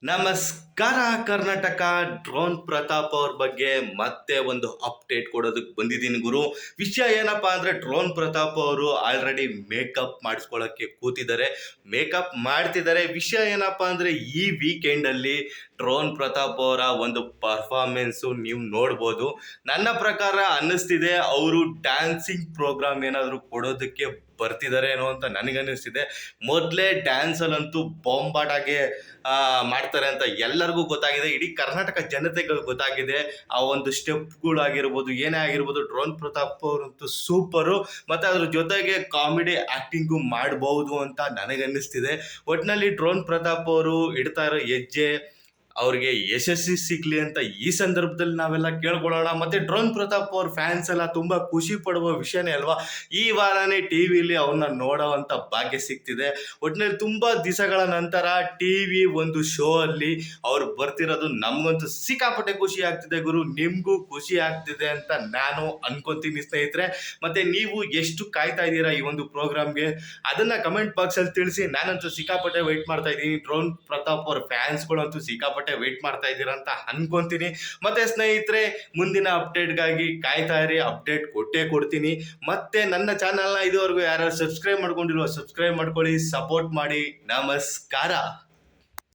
ನಮಸ್ಕಾರ ಕರ್ನಾಟಕ. ಡ್ರೋನ್ ಪ್ರತಾಪ್ ಅವ್ರ ಬಗ್ಗೆ ಮತ್ತೆ ಒಂದು ಅಪ್ಡೇಟ್ ಕೊಡೋದಕ್ಕೆ ಬಂದಿದ್ದೀನಿ ಗುರು. ವಿಷಯ ಏನಪ್ಪಾ ಅಂದ್ರೆ, ಡ್ರೋನ್ ಪ್ರತಾಪ್ ಅವರು ಆಲ್ರೆಡಿ ಮೇಕಪ್ ಮಾಡಿಸ್ಕೊಳ್ಳೋಕ್ಕೆ ಕೂತಿದ್ದಾರೆ, ಮೇಕಪ್ ಮಾಡ್ತಿದ್ದಾರೆ. ವಿಷಯ ಏನಪ್ಪಾ ಅಂದ್ರೆ, ಈ ವೀಕೆಂಡ್ ಅಲ್ಲಿ ಡ್ರೋನ್ ಪ್ರತಾಪ್ ಅವರ ಒಂದು ಪರ್ಫಾರ್ಮೆನ್ಸು ನೀವು ನೋಡ್ಬೋದು. ನನ್ನ ಪ್ರಕಾರ ಅನ್ನಿಸ್ತಿದೆ ಅವರು ಡ್ಯಾನ್ಸಿಂಗ್ ಪ್ರೋಗ್ರಾಮ್ ಏನಾದರೂ ಕೊಡೋದಕ್ಕೆ ಬರ್ತಿದ್ದಾರೆ ಏನೋ ಅಂತ ನನಗನ್ನಿಸ್ತಿದೆ. ಮೊದಲೇ ಡ್ಯಾನ್ಸಲ್ಲಂತೂ ಬಾಂಬಾಟಾಗೆ ಮಾಡ್ತಾರೆ ಅಂತ ಎಲ್ಲರಿಗೂ ಗೊತ್ತಾಗಿದೆ. ಇಡೀ ಕರ್ನಾಟಕ ಜನತೆಗೆ ಗೊತ್ತಾಗಿದೆ. ಆ ಒಂದು ಸ್ಟೆಪ್ಗಳಾಗಿರ್ಬೋದು, ಏನೇ ಆಗಿರ್ಬೋದು, ಡ್ರೋನ್ ಪ್ರತಾಪ್ ಅವರಂತೂ ಸೂಪರು. ಮತ್ತು ಅದ್ರ ಜೊತೆಗೆ ಕಾಮಿಡಿ ಆ್ಯಕ್ಟಿಂಗು ಮಾಡ್ಬೋದು ಅಂತ ನನಗನ್ನಿಸ್ತಿದೆ. ಒಟ್ಟಿನಲ್ಲಿ ಡ್ರೋನ್ ಪ್ರತಾಪ್ ಅವರು ಇಡ್ತಾ ಇರೋ ಹೆಜ್ಜೆ ಅವ್ರಿಗೆ ಯಶಸ್ವಿ ಸಿಗ್ಲಿ ಅಂತ ಈ ಸಂದರ್ಭದಲ್ಲಿ ನಾವೆಲ್ಲ ಕೇಳ್ಕೊಳ್ಳೋಣ. ಮತ್ತೆ ಡ್ರೋನ್ ಪ್ರತಾಪ್ ಅವ್ರ ಫ್ಯಾನ್ಸ್ ಎಲ್ಲ ತುಂಬಾ ಖುಷಿ ಪಡುವ ವಿಷಯನೇ ಅಲ್ವಾ. ಈ ವಾರನೇ ಟಿವಿಲಿ ಅವ್ರನ್ನ ನೋಡೋವಂಥ ಭಾಗ್ಯ ಸಿಗ್ತಿದೆ. ಒಟ್ಟಿನಲ್ಲಿ ತುಂಬಾ ದಿವಸಗಳ ನಂತರ ಟಿವಿ ಒಂದು ಶೋ ಅಲ್ಲಿ ಅವ್ರು ಬರ್ತಿರೋದು ನಮ್ಗಂತೂ ಸಿಕ್ಕಾಪಟ್ಟೆ ಖುಷಿ ಆಗ್ತಿದೆ ಗುರು. ನಿಮ್ಗೂ ಖುಷಿ ಆಗ್ತಿದೆ ಅಂತ ನಾನು ಅನ್ಕೊಂತೀನಿ ಸ್ನೇಹಿತರೆ. ಮತ್ತೆ ನೀವು ಎಷ್ಟು ಕಾಯ್ತಾ ಇದ್ದೀರಾ ಈ ಒಂದು ಪ್ರೋಗ್ರಾಮ್ಗೆ, ಅದನ್ನ ಕಮೆಂಟ್ ಬಾಕ್ಸ್ ಅಲ್ಲಿ ತಿಳಿಸಿ. ನಾನಂತೂ ಸಿಕ್ಕಾಪಟ್ಟೆ ವೆಯ್ಟ್ ಮಾಡ್ತಾ ಇದ್ದೀನಿ. ಡ್ರೋನ್ ಪ್ರತಾಪ್ ಅವ್ರ ಫ್ಯಾನ್ಸ್ಗಳಂತೂ ಸಿಕ್ಕಾಪಟ್ಟೆ ವೆಯ್ಟ್ ಮಾಡ್ತಾ ಇದ್ದೀರಾ ಅಂತ ಅನ್ಕೊಂತೀನಿ. ಮತ್ತೆ ಸ್ನೇಹಿತರೆ, ಮುಂದಿನ ಅಪ್ಡೇಟ್ಗಾಗಿ ಕಾಯ್ತಾ ಇರಿ, ಅಪ್ಡೇಟ್ ಕೊಟ್ಟೇ ಕೊಡ್ತೀನಿ. ಮತ್ತೆ ನನ್ನ ಚಾನಲ್ನ ಇದುವರೆಗೂ ಯಾರು ಸಬ್ಸ್ಕ್ರೈಬ್ ಮಾಡ್ಕೊಂಡಿಲ್ವೋ ಸಬ್ಸ್ಕ್ರೈಬ್ ಮಾಡ್ಕೊಳ್ಳಿ, ಸಪೋರ್ಟ್ ಮಾಡಿ. ನಮಸ್ಕಾರ.